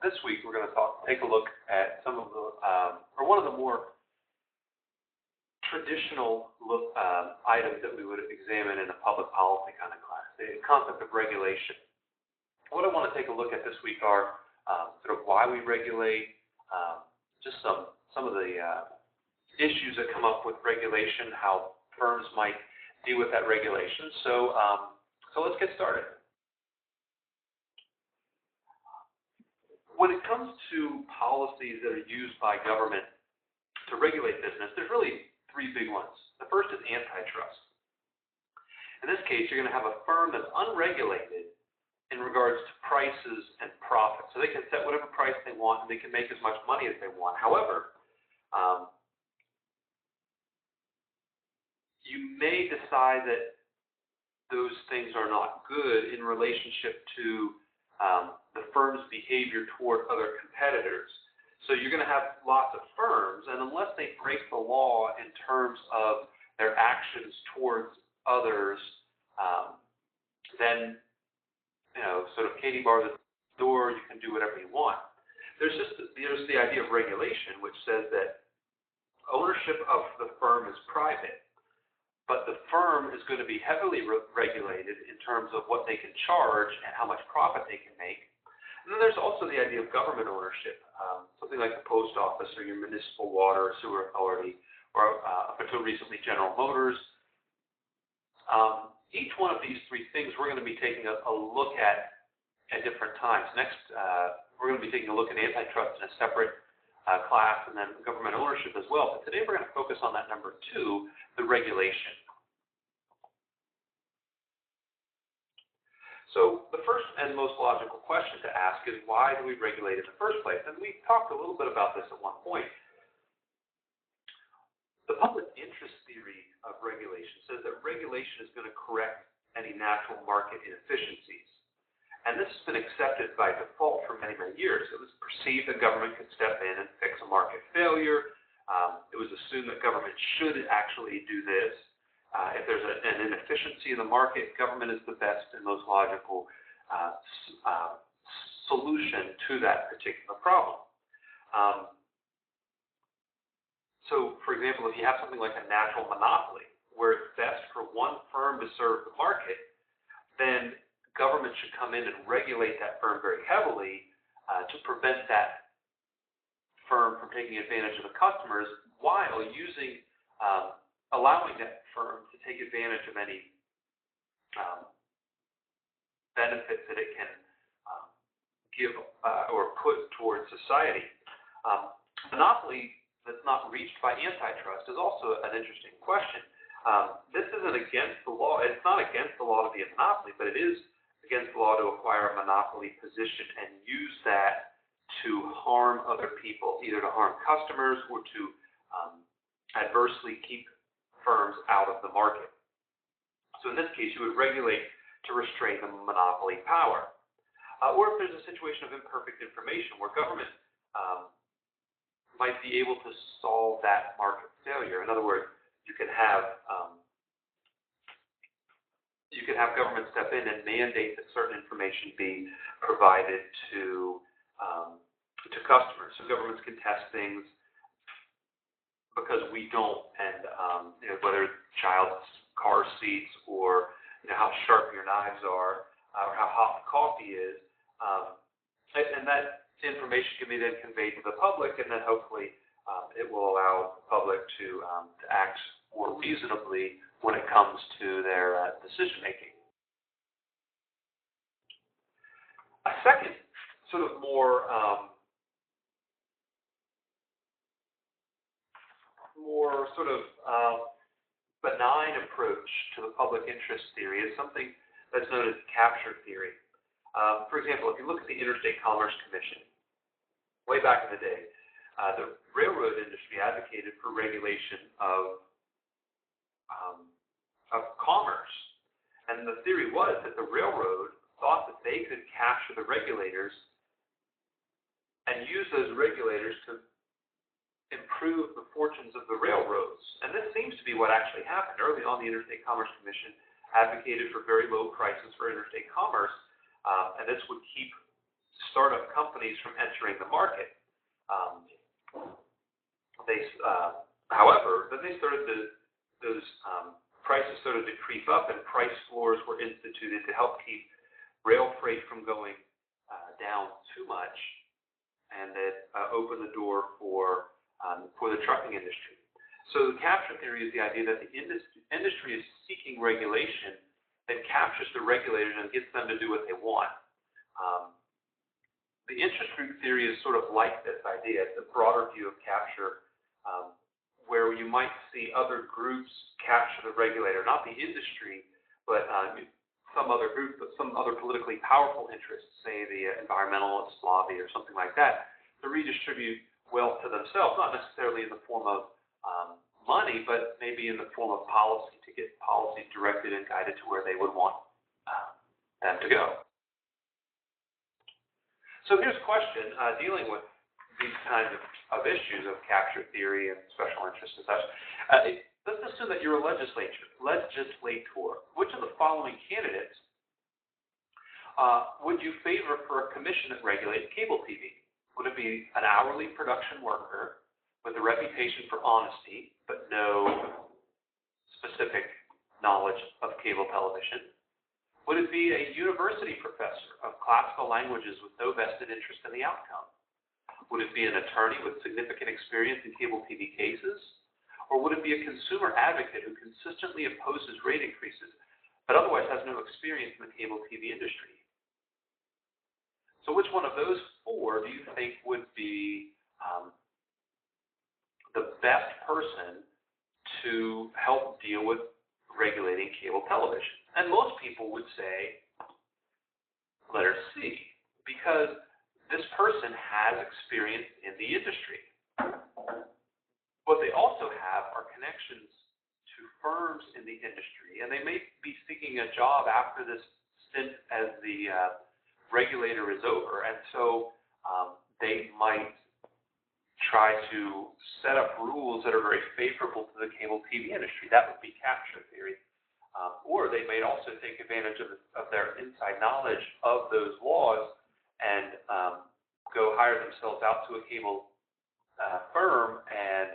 This week we're going to take a look at some of the, or one of the more traditional items that we would examine in a public policy kind of class, the concept of regulation. What I want to take a look at this week are sort of why we regulate, just some of the issues that come up with regulation, how firms might deal with that regulation. So let's get started. When it comes to policies that are used by government to regulate business, there's really three big ones. The first is antitrust. In this case, you're going to have a firm that's unregulated in regards to prices and profit. So they can set whatever price they want and they can make as much money as they want. However, you may decide that those things are not good in relationship to the firm's behavior toward other competitors. So you're going to have lots of firms, and unless they break the law in terms of their actions towards others, then, sort of Katie bar the door, you can do whatever you want. There's the idea of regulation, which says that ownership of the firm is private, but the firm is going to be heavily regulated in terms of what they can charge and how much profit they can make. And then there's also the idea of government ownership, something like the post office or your municipal water or sewer authority, or up until recently General Motors. Each one of these three things we're going to be taking a look at different times. Next, we're going to be taking a look at antitrust in a separate class, and then government ownership as well. But today we're going to focus on that number two, the regulation. So the first and most logical question to ask is, why do we regulate in the first place? And we talked a little bit about this at one point. The public interest theory of regulation says that regulation is going to correct any natural market inefficiencies. And this has been accepted by default for many, many years. It was perceived that government could step in and fix a market failure. It was assumed that government should actually do this. If there's an inefficiency in the market, government is the best and most logical solution to that particular problem. So, for example, if you have something like a natural monopoly, where it's best for one firm to serve the market, then government should come in and regulate that firm very heavily to prevent that firm from taking advantage of the customers, while allowing that firm to take advantage of any benefits that it can give or put towards society. Monopoly that's not reached by antitrust is also an interesting question. This isn't against the law. It's not against the law to be a monopoly, but it is against the law to acquire a monopoly position and use that to harm other people, either to harm customers or to adversely keep firms out of the market. So in this case, you would regulate to restrain the monopoly power. Or if there's a situation of imperfect information where government might be able to solve that market failure. In other words, you can have government step in and mandate that certain information be provided to customers. So governments can test things because we don't, and whether child's car seats or how sharp your knives are or how hot the coffee is, and that information can be then conveyed to the public, and then hopefully it will allow the public to act more reasonably when it comes to their decision making. A second sort of more benign approach to the public interest theory is something that's known as capture theory. For example, if you look at the Interstate Commerce Commission, way back in the day, the railroad industry advocated for regulation of commerce. And the theory was that the railroad thought that they could capture the regulators and use those regulators to improve the fortunes of the railroads. And this seems to be what actually happened. Early on, the Interstate Commerce Commission advocated for very low prices for interstate commerce, and this would keep startup companies from entering the market. However, then those prices started to creep up, and price floors were instituted to help keep rail freight from going down too much, and that opened the door for the trucking industry. So the capture theory is the idea that the industry is seeking regulation that captures the regulators and gets them to do what they want. The interest group theory is sort of like this idea. It's a broader view of capture, where you might see other groups capture the regulator, not the industry, but some other group, but some other politically powerful interests, say the environmentalist lobby or something like that, to redistribute wealth to themselves, not necessarily in the form of money, but maybe in the form of policy, to get policy directed and guided to where they would want them to go. So here's a question dealing with these kinds of issues of capture theory and special interest and such. Let's assume that you're a legislator. Which of the following candidates would you favor for a commission that regulates cable TV? Would it be an hourly production worker with a reputation for honesty, but no specific knowledge of cable television? Would it be a university professor of classical languages with no vested interest in the outcome? Would it be an attorney with significant experience in cable TV cases? Or would it be a consumer advocate who consistently opposes rate increases, but otherwise has no experience in the cable TV industry? So which one of those four do you think would be the best person to help deal with regulating cable television? And most people would say letter C, because this person has experience in the industry. What they also have are connections to firms in the industry, and they may be seeking a job after this stint as the regulator is over, and so they might try to set up rules that are very favorable to the cable TV industry. That would be capture theory. Or they may also take advantage of their inside knowledge of those laws and go hire themselves out to a cable firm and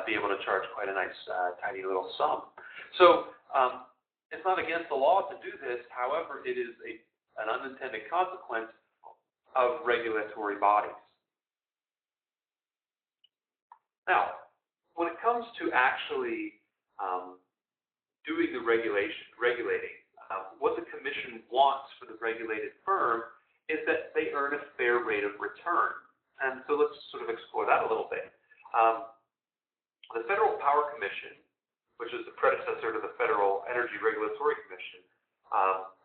be able to charge quite a nice, tiny little sum. So it's not against the law to do this. However, it is an unintended consequence of regulatory bodies. Now, when it comes to actually doing the regulating, what the commission wants for the regulated firm is that they earn a fair rate of return. And so let's sort of explore that a little bit. The Federal Power Commission, which is the predecessor to the Federal Energy Regulatory Commission,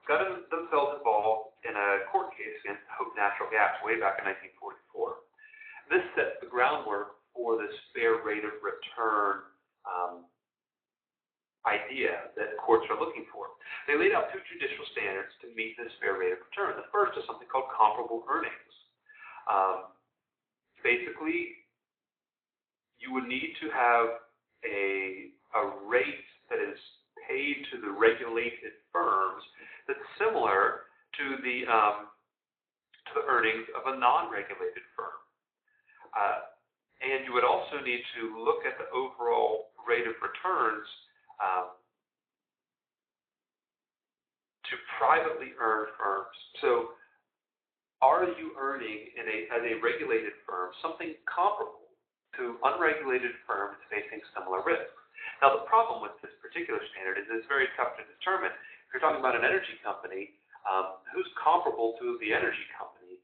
got themselves involved in a court case against Hope Natural Gas way back in 1944. This sets the groundwork for this fair rate of return idea that courts are looking for. They laid out two judicial standards to meet this fair rate of return. The first is something called comparable earnings. Basically, you would need to have a rate that is paid to the regulated firms that's similar to the earnings of a non-regulated firm. And you would also need to look at the overall rate of returns to privately earned firms. So are you earning as a regulated firm something comparable to unregulated firms facing similar risks? Now, the problem with this particular standard is it's very tough to determine. If you're talking about an energy company, who's comparable to the energy company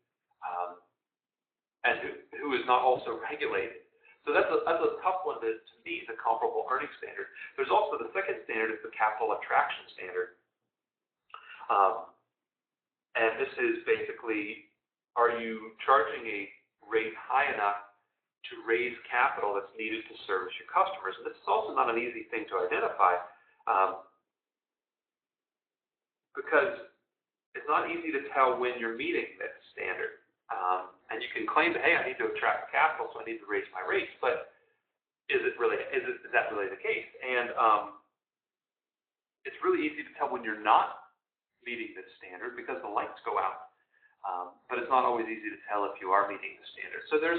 and who is not also regulated? So that's a tough one to meet, the comparable earnings standard. There's also the second standard is the capital attraction standard. And this is basically, are you charging a rate high enough to raise capital that's needed to service your customers? And this is also not an easy thing to identify because it's not easy to tell when you're meeting this standard. And you can claim that, hey, I need to attract capital, so I need to raise my rates, but is that really the case? And it's really easy to tell when you're not meeting this standard because the lights go out. but it's not always easy to tell if you are meeting the standards. So there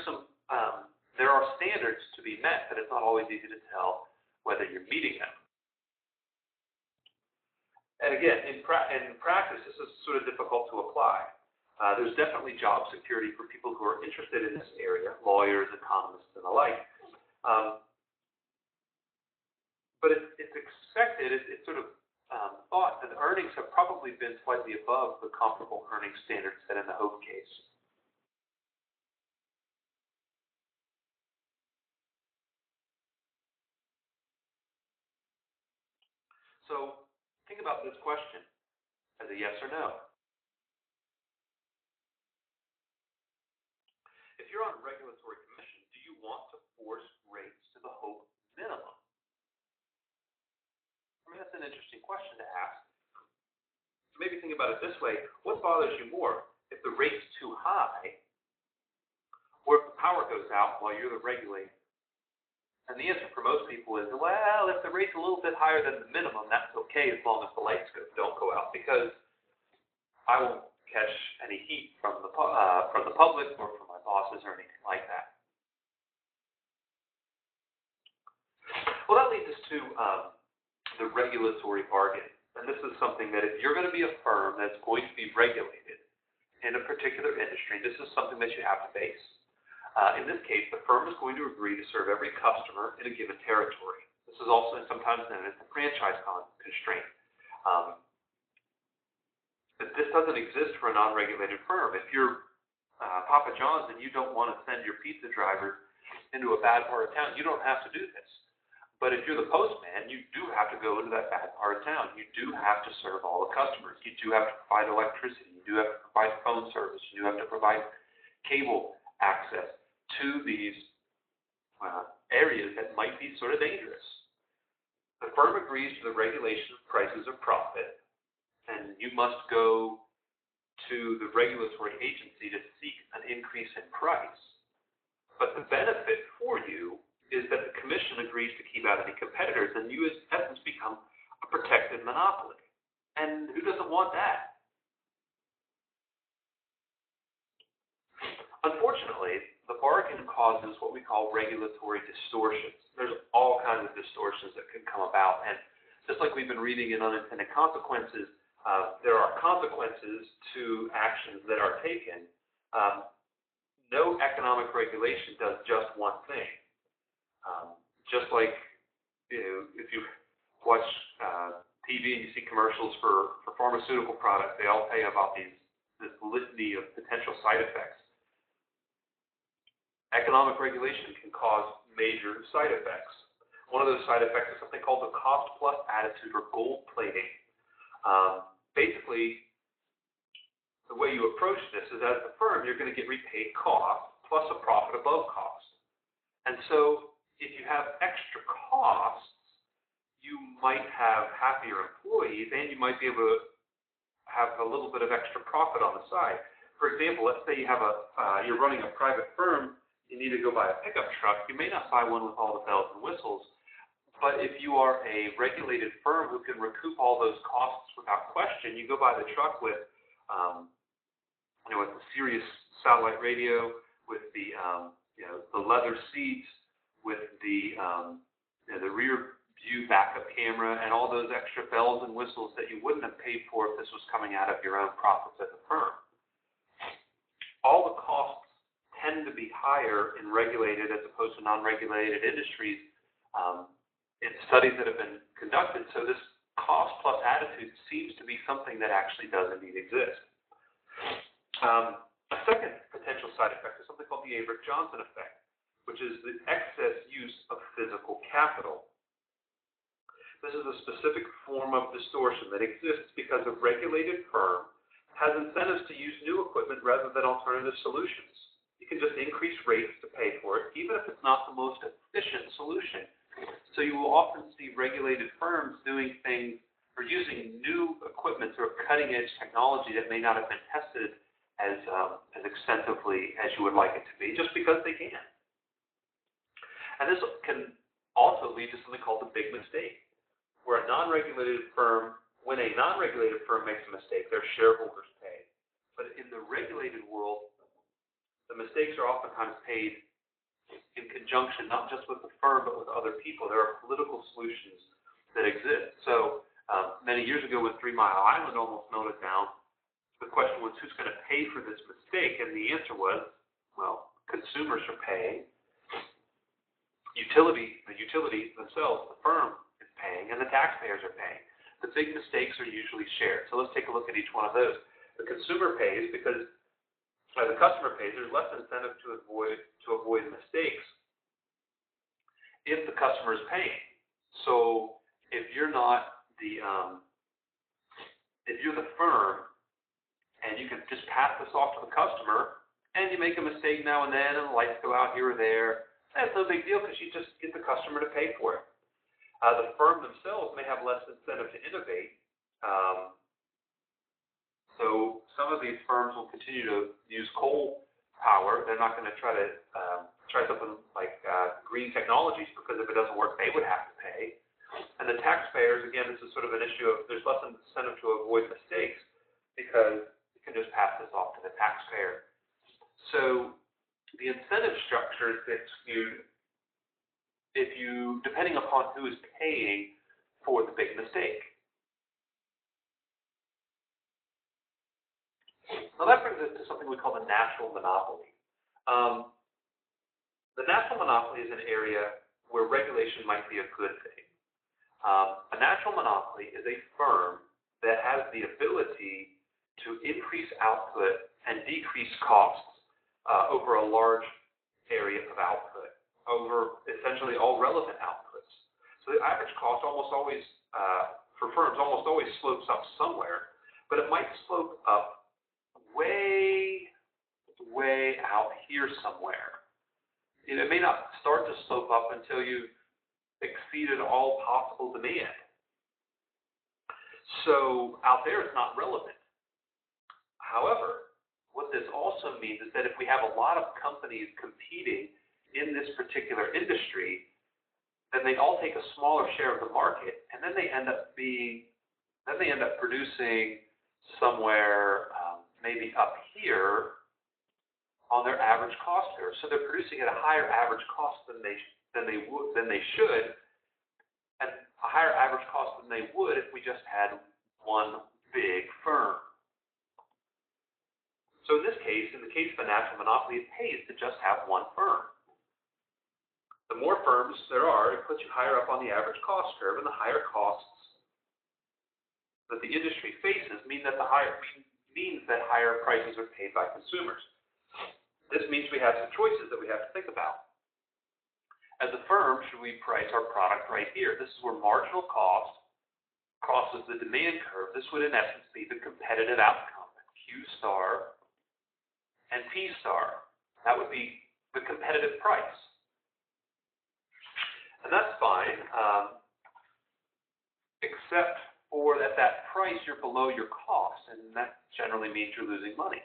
are standards to be met, but it's not always easy to tell whether you're meeting them. And again, in practice, this is sort of difficult to apply. There's definitely job security for people who are interested in this area, lawyers, economists, and the like. But it's expected, it's sort of thought that the earnings have probably been slightly above the comparable earnings standards set in the Hope case. So think about this question as a yes or no. If you're on a regulatory commission, do you want to force rates to the Hope minimum? I mean, that's an interesting question to ask. So maybe think about it this way. What bothers you more? If the rate's too high, or if the power goes out while you're the regulator? And the answer for most people is, well, if the rate's a little bit higher than the minimum, that's okay as long as the lights don't go out, because I won't catch any heat from the public or from my bosses or anything like that. Well, that leads us to the regulatory bargain. And this is something that if you're going to be a firm that's going to be regulated in a particular industry, this is something that you have to face. In this case, the firm is going to agree to serve every customer in a given territory. This is also sometimes known as the franchise constraint. But this doesn't exist for a non-regulated firm. If you're Papa John's and you don't want to send your pizza driver into a bad part of town, you don't have to do this. But if you're the postman, you do have to go into that bad part of town. You do have to serve all the customers. You do have to provide electricity. You do have to provide phone service. You do have to provide cable access to these areas that might be sort of dangerous. The firm agrees to the regulation of prices of profit, and you must go to the regulatory agency to seek an increase in price. But the benefit for you is that the commission agrees to keep out any competitors, and you, in essence, become a protected monopoly. And who doesn't want that? Unfortunately, the bargain causes what we call regulatory distortions. There's all kinds of distortions that can come about, and just like we've been reading in unintended consequences, there are consequences to actions that are taken. No economic regulation does just one thing. Just like if you watch TV and you see commercials for pharmaceutical products, they all tell you about this litany of potential side effects. Economic regulation can cause major side effects. One of those side effects is something called the cost-plus attitude, or gold plating. Basically, the way you approach this is, as a firm, you're going to get repaid cost plus a profit above cost. And so if you have extra costs, you might have happier employees, and you might be able to have a little bit of extra profit on the side. For example, let's say you have you're running a private firm. You need to go buy a pickup truck. You may not buy one with all the bells and whistles, but if you are a regulated firm who can recoup all those costs without question, you go buy the truck with, with the Sirius satellite radio, with the leather seats, with the rear view backup camera, and all those extra bells and whistles that you wouldn't have paid for if this was coming out of your own profits as a firm. All the costs tend to be higher in regulated as opposed to non-regulated industries in studies that have been conducted. So this cost-plus attitude seems to be something that actually does indeed exist. A second potential side effect is something called the Avery-Johnson effect, which is the excess use of physical capital. This is a specific form of distortion that exists because a regulated firm has incentives to use new equipment rather than alternative solutions. You can just increase rates to pay for it, even if it's not the most efficient solution. So you will often see regulated firms doing things or using new equipment or cutting-edge technology that may not have been tested as extensively as you would like it to be, just because they can. And this can also lead to something called the big mistake, where when a non-regulated firm makes a mistake, their shareholders pay. But in the regulated world, the mistakes are oftentimes paid in conjunction, not just with the firm, but with other people. There are political solutions that exist. So many years ago when 3 Mile Island almost melted down, the question was, who's going to pay for this mistake? And the answer was, well, consumers are paying. The utilities themselves, the firm is paying, and the taxpayers are paying. The big mistakes are usually shared. So let's take a look at each one of those. The consumer pays because the customer pays. There's less incentive to avoid mistakes if the customer is paying. So if you're not if you're the firm and you can just pass this off to the customer, and you make a mistake now and then, and the lights go out here or there, that's no big deal because you just get the customer to pay for it. The firm themselves may have less incentive to innovate. So some of these firms will continue to use coal power. They're not going to try something like green technologies because if it doesn't work, they would have to pay. And the taxpayers, again, this is sort of an issue of there's less incentive to avoid mistakes because you can just pass this off to the taxpayer. So the incentive structure is skewed depending upon who is paying for the big mistake. Now that brings us to something we call the natural monopoly. The natural monopoly is an area where regulation might be a good thing. A natural monopoly is a firm that has the ability to increase output and decrease costs over a large area of output, over essentially all relevant outputs. So the average cost almost always, for firms, almost always slopes up somewhere, but it might slope up way out here somewhere. It may not start to slope up until you've exceeded all possible demand. So out there it's not relevant. However, what this also means is that if we have a lot of companies competing in this particular industry, then they all take a smaller share of the market, and then they end up producing somewhere maybe up here on their average cost curve. So they're producing at a higher average cost than they should, and a higher average cost than they would if we just had one big firm. So in this case, in the case of a natural monopoly, it pays to just have one firm. The more firms there are, it puts you higher up on the average cost curve, and the higher costs that the industry faces means that higher prices are paid by consumers. This means we have some choices that we have to think about. As a firm, should we price our product right here? This is where marginal cost crosses the demand curve. This would in essence be the competitive outcome, Q star and P star. That would be the competitive price. And that's fine, except for at that price you're below your cost, and that generally means you're losing money.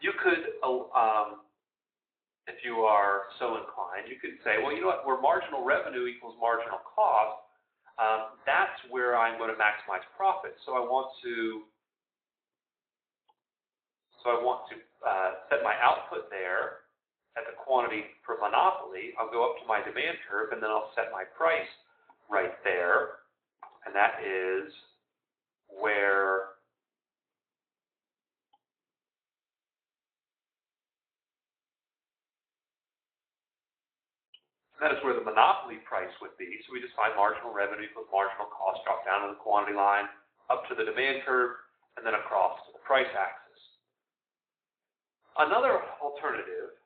You could, if you are so inclined, you could say, well, you know what, where marginal revenue equals marginal cost, that's where I'm going to maximize profit. So I want to set my output there at the quantity per monopoly. I'll go up to my demand curve, and then I'll set my price right there, and that is where the monopoly price would be. So we just find marginal revenue equals marginal cost, drop down to the quantity line, up to the demand curve, and then across to the price axis. Another alternative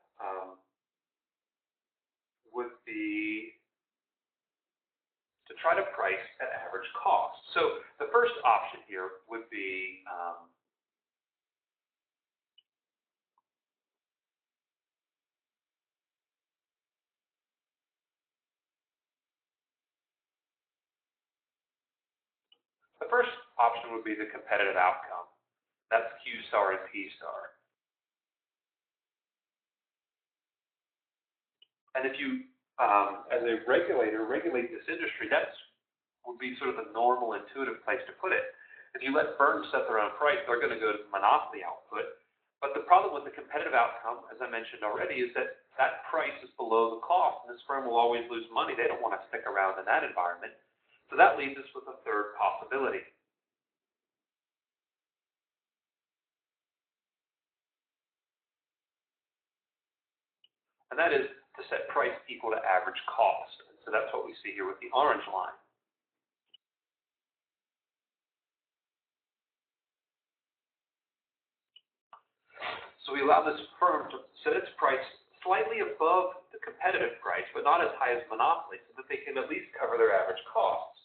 would be to try to price at average cost. So the first option here would be the competitive outcome. That's Q star and P star. And if you, as a regulator, regulate this industry, that would be sort of the normal, intuitive place to put it. If you let firms set their own price, they're going to go to monopoly output. But the problem with the competitive outcome, as I mentioned already, is that that price is below the cost, and this firm will always lose money. They don't want to stick around in that environment. So that leaves us with a third possibility. And that is to set price equal to average cost. And so that's what we see here with the orange line. So we allow this firm to set its price slightly above the competitive price, but not as high as monopoly, so that they can at least cover their average costs.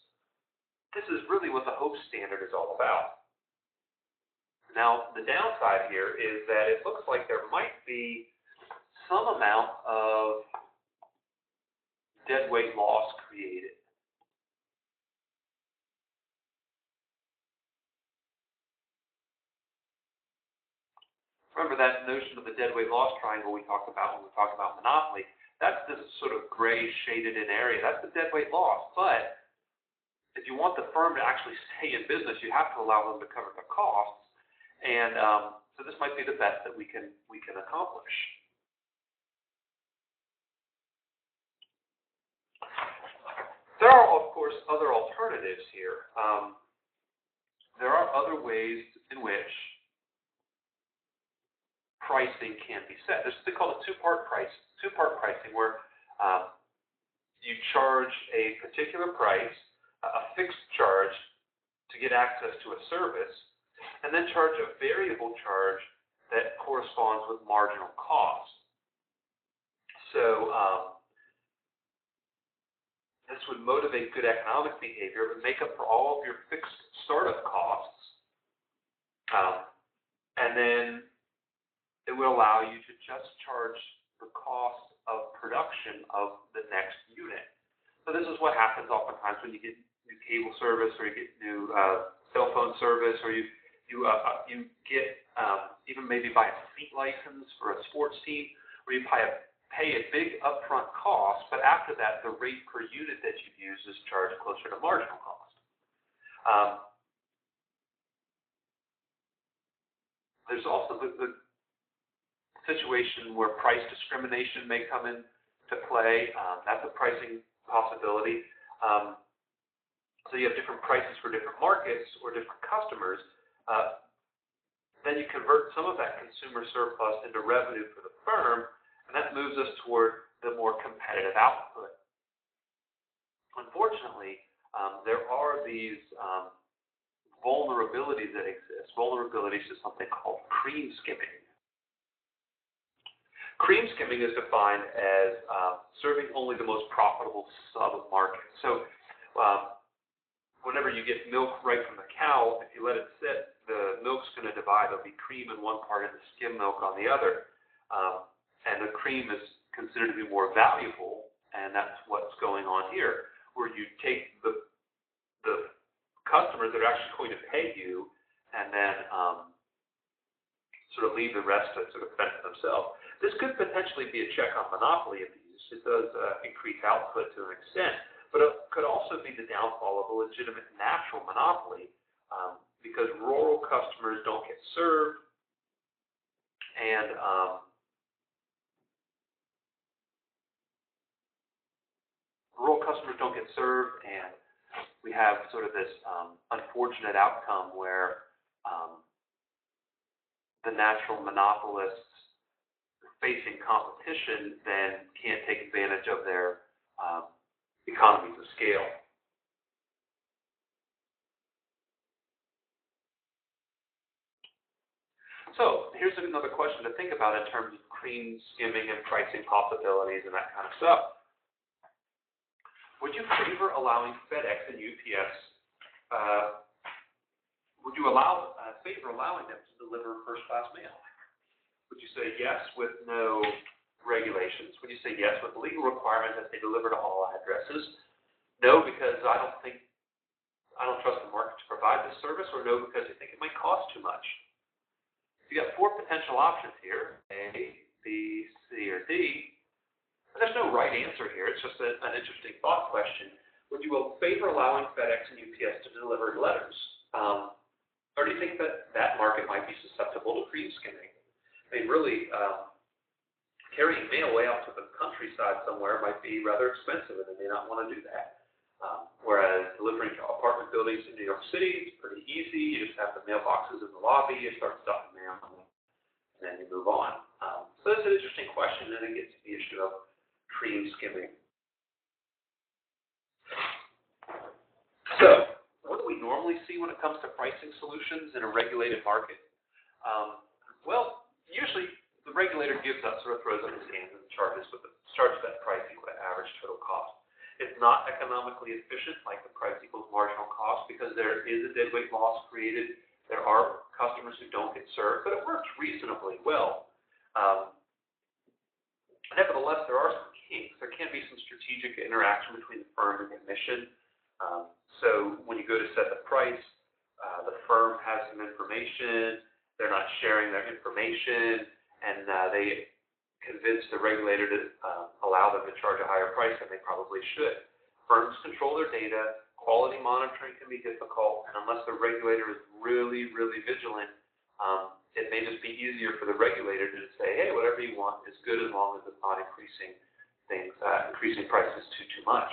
This is really what the Hope standard is all about. Now, the downside here is that it looks like there might be some amount of deadweight loss created. Remember that notion of the deadweight loss triangle we talked about when we talked about monopoly? That's this sort of gray shaded in area. That's the deadweight loss. But if you want the firm to actually stay in business, you have to allow them to cover the costs. And so this might be the best that we can accomplish. There are, of course, other alternatives here. There are other ways in which pricing can be set. They call it two-part pricing, where you charge a particular price, a fixed charge to get access to a service, and then charge a variable charge that corresponds with marginal cost. So this would motivate good economic behavior, but make up for all of your fixed startup costs, and then it will allow you to just charge the cost of production of the next unit. So this is what happens oftentimes when you get new cable service, or you get new cell phone service, or you get even maybe buy a seat license for a sports team, where you pay a big upfront cost, but after that, the rate per unit that you use is charged closer to marginal cost. There's also the situation where price discrimination may come into play. That's a pricing possibility. So you have different prices for different markets or different customers. Then you convert some of that consumer surplus into revenue for the firm, and that moves us toward the more competitive output. Unfortunately, there are these vulnerabilities that exist. Vulnerabilities to something called cream skimming. Cream skimming is defined as serving only the most profitable sub-market. So whenever you get milk right from the cow, if you let it sit, the milk's going to divide. There'll be cream in one part and the skim milk on the other. And the cream is considered to be more valuable, and that's what's going on here, where you take the customers that are actually going to pay you and then sort of leave the rest to sort of fend for themselves. This could potentially be a check on monopoly abuse. It does increase output to an extent, but it could also be the downfall of a legitimate natural monopoly, because rural customers don't get served, and we have sort of this unfortunate outcome where the natural monopolists facing competition then can't take advantage of their economies of scale. So here's another question to think about in terms of cream skimming and pricing possibilities and that kind of stuff. Would you favor allowing FedEx and UPS? Would you favor allowing them to deliver first-class mail? Would you say yes with no regulations? Would you say yes with the legal requirement that they deliver to all addresses? No, because I don't trust the market to provide this service, or no, because you think it might cost too much? You got four potential options here: A, B, C, or D. But there's no right answer here. It's just an interesting thought question. Would you favor allowing FedEx and UPS to deliver letters? think that that market might be susceptible to cream skimming. I mean, really, carrying mail way out to the countryside somewhere might be rather expensive, and they may not want to do that. Whereas delivering to apartment buildings in New York City is pretty easy. You just have the mailboxes in the lobby, you start stuffing mail, and then you move on. So that's an interesting question, and it gets to the issue of cream skimming. So, what do we normally see when it comes to pricing solutions in a regulated market? Well, usually the regulator gives up, sort of throws up his hands and charges that price equal to average total cost. It's not economically efficient like the price equals marginal cost because there is a deadweight loss created. There are customers who don't get served, but it works reasonably well. Nevertheless, there are some kinks. There can be some strategic interaction between the firm and commission. So when you go to set the price, the firm has some information. They're not sharing their information, and they convince the regulator to allow them to charge a higher price than they probably should. Firms control their data. Quality monitoring can be difficult, and unless the regulator is really, really vigilant, it may just be easier for the regulator to say, hey, whatever you want is good as long as it's not increasing prices too much.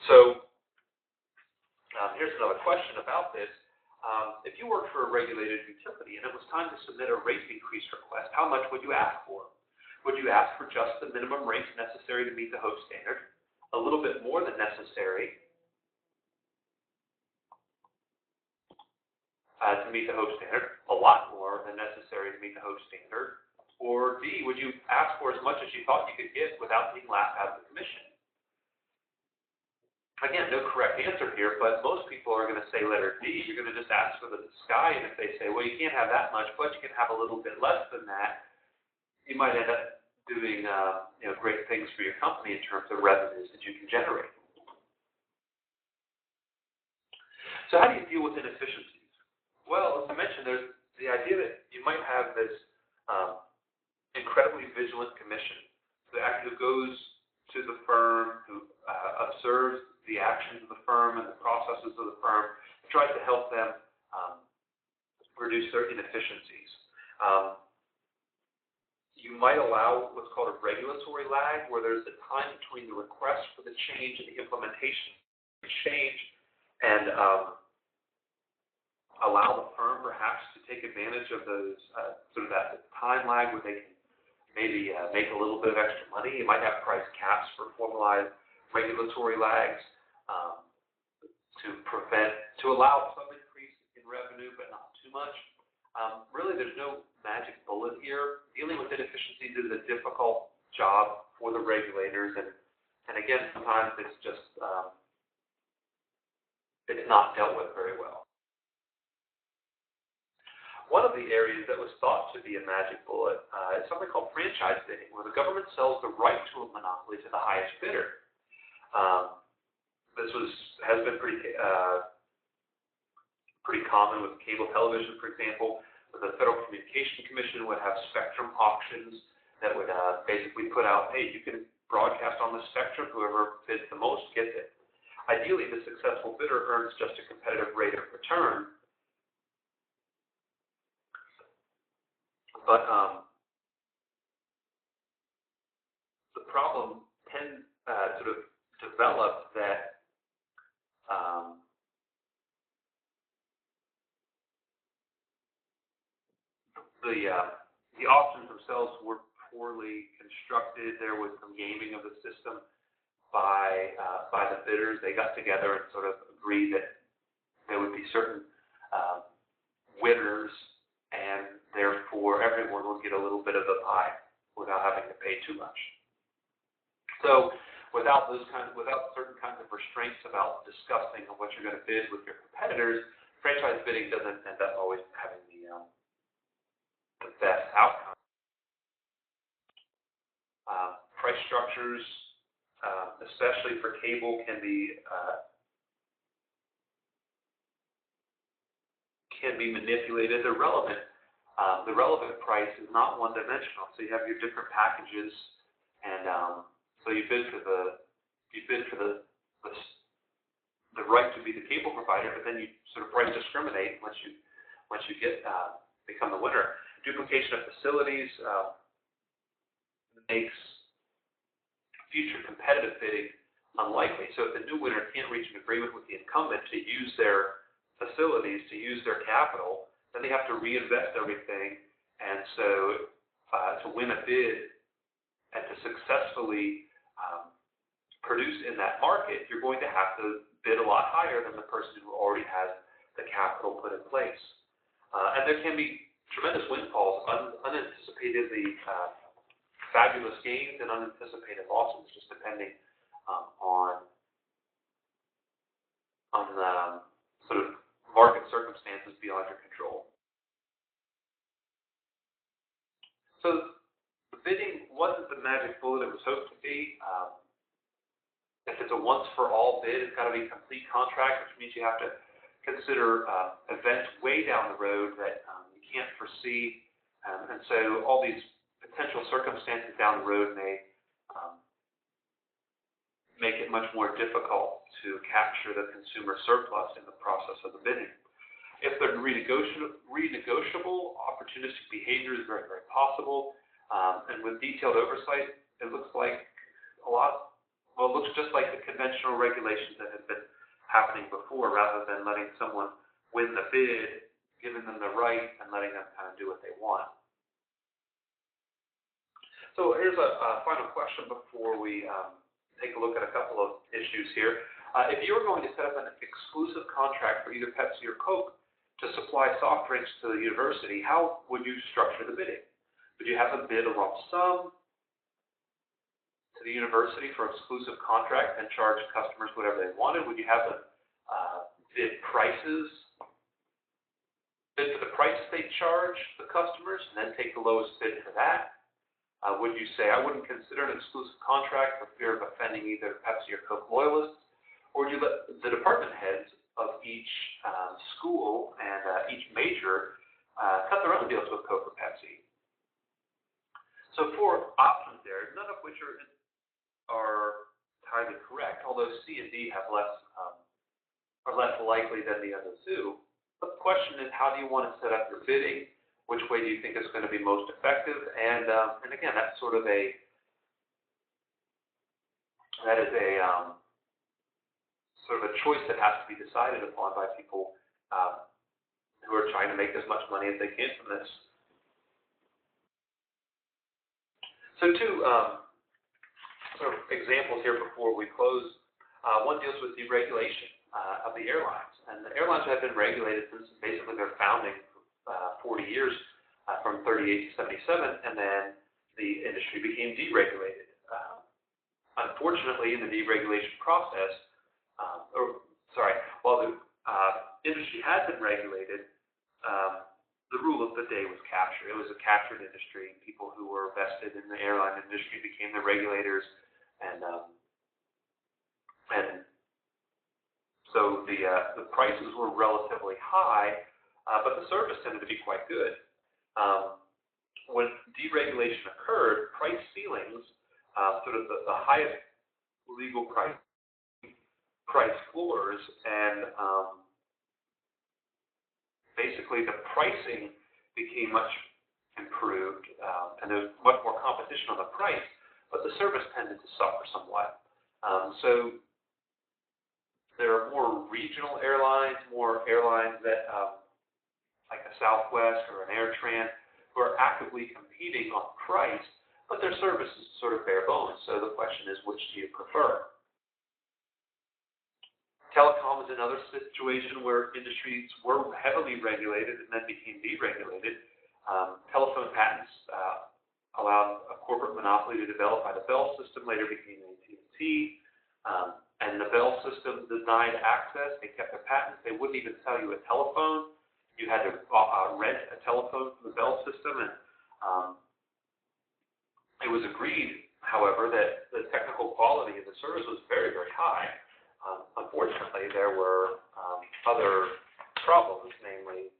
So here's another question about this. If you worked for a regulated utility and it was time to submit a rate increase request, how much would you ask for? Would you ask for just the minimum rates necessary to meet the host standard, a little bit more than necessary to meet the host standard, a lot more than necessary to meet the host standard, or D, would you ask for as much as you thought you could get without being laughed out of the commission? Again, no correct answer here, but most people are going to say letter D. You're going to just ask for the sky, and if they say, well, you can't have that much, but you can have a little bit less than that, you might end up doing great things for your company in terms of revenues that you can generate. So how do you deal with inefficiencies? Well, as I mentioned, there's the idea that you might have this incredibly vigilant commission who goes to the firm, who observes the actions of the firm and the processes of the firm, tries to help them reduce their inefficiencies. You might allow what's called a regulatory lag, where there's a time between the request for the change and the implementation of the change, and allow the firm perhaps to take advantage of those sort of that time lag where they can maybe make a little bit of extra money. You might have price caps for formalized regulatory lags to allow some increase in revenue, but not too much. Really, there's no magic bullet here. Dealing with inefficiencies is a difficult job for the regulators, and again, sometimes it's just it's not dealt with very well. One of the areas that was thought to be a magic bullet is something called franchise bidding, where the government sells the right to a monopoly to the highest bidder. This has been pretty common with cable television, for example. The Federal Communications Commission would have spectrum auctions that would basically put out, hey, you can broadcast on the spectrum. Whoever bids the most gets it. Ideally, the successful bidder earns just a competitive rate of return. But the problem can sort of develop that the auctions themselves were poorly constructed. There was some gaming of the system by the bidders. They got together and sort of agreed that there would be certain winners, and therefore everyone would get a little bit of the pie without having to pay too much. So without certain kinds of restraints about discussing what you're going to bid with your competitors, franchise bidding doesn't end up always having the best outcome. Price structures, especially for cable, can be manipulated. The relevant price is not one-dimensional. So you have your different packages, and so you bid for the the right to be the cable provider, but then you sort of price discriminate once you get become the winner. Duplication of facilities makes future competitive bidding unlikely. So if the new winner can't reach an agreement with the incumbent to use their facilities, to use their capital, then they have to reinvest everything. And so to win a bid and to successfully produce in that market, you're going to have to bid a lot higher than the person who already has the capital put in place. And there can be tremendous windfalls, unanticipatedly fabulous gains and unanticipated losses, just depending on the sort of market circumstances beyond your control. So the bidding wasn't the magic bullet it was hoped to be. If it's a once-for-all bid, it's got to be a complete contract, which means you have to consider events way down the road that you can't foresee. And so all these potential circumstances down the road may make it much more difficult to capture the consumer surplus in the process of the bidding. If they're renegotiable, opportunistic behavior is very, very possible. And with detailed oversight, it looks like it looks just like the conventional regulations that have been happening before, rather than letting someone win the bid, giving them the right, and letting them kind of do what they want. So here's a final question before we take a look at a couple of issues here. If you were going to set up an exclusive contract for either Pepsi or Coke to supply soft drinks to the university, how would you structure the bidding? Would you have them bid a lump sum to the university for exclusive contract and charge customers whatever they wanted? Would you have them bid prices, bid for the price they charge the customers, and then take the lowest bid for that? Would you say, I wouldn't consider an exclusive contract for fear of offending either Pepsi or Coke loyalists? Or would you let the department heads of each school and each major cut their own deals with Coke or Pepsi? So 4 options there, none of which are entirely correct, although C and D are less likely than the other two. But the question is, how do you want to set up your bidding? Which way do you think is going to be most effective? And again, that's sort of a choice that has to be decided upon by people who are trying to make as much money as they can from this. So 2 sort of examples here before we close. One deals with deregulation of the airlines, and the airlines have been regulated since basically their founding. 40 years, from 38 to 77, and then the industry became deregulated. Unfortunately, in the deregulation process, while the industry had been regulated, the rule of the day was capture. It was a captured industry. People who were vested in the airline industry became the regulators, and so the prices were relatively high. But the service tended to be quite good. When deregulation occurred, price ceilings, sort of the highest legal price floors, and basically the pricing became much improved, and there was much more competition on the price, but the service tended to suffer somewhat. So there are more regional airlines, more airlines that like a Southwest or an AirTran, who are actively competing on price, but their service is sort of bare bones. So the question is, which do you prefer? Telecom is another situation where industries were heavily regulated and then became deregulated. Telephone patents allowed a corporate monopoly to develop by the Bell system, later became AT&T, and the Bell system denied access. They kept their patents. They wouldn't even sell you a telephone. You had to rent a telephone from the Bell system, and it was agreed, however, that the technical quality of the service was very, very high. Unfortunately, there were other problems, namely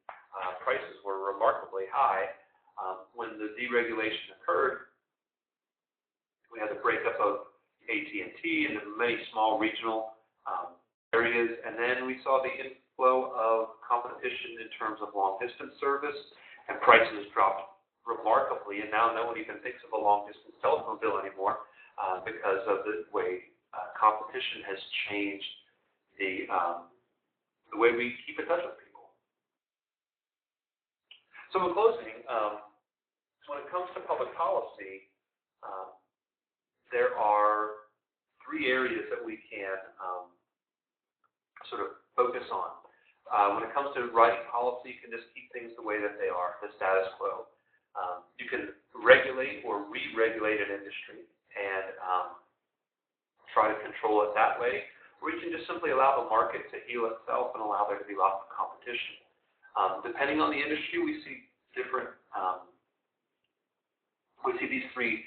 prices were remarkably high. When the deregulation occurred, we had the breakup of AT&T and many small regional areas, and then we saw the inflow of competition in terms of long-distance service, and prices dropped remarkably, and now no one even thinks of a long-distance telephone bill anymore because of the way competition has changed the way we keep in touch with people. So in closing, when it comes to public policy, there are three areas that we can sort of focus on. When it comes to writing policy, you can just keep things the way that they are, the status quo. You can regulate or re-regulate an industry and try to control it that way, or you can just simply allow the market to heal itself and allow there to be lots of competition. Depending on the industry, we see different, these three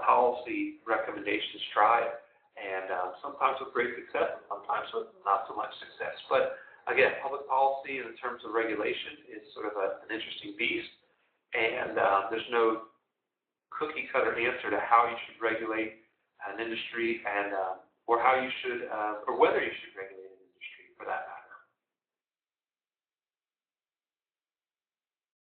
policy recommendations tried, and sometimes with great success, and sometimes with not so much success. But again, public policy in terms of regulation is sort of an interesting beast, and there's no cookie-cutter answer to how you should regulate an industry, and or how you should, or whether you should regulate an industry for that matter.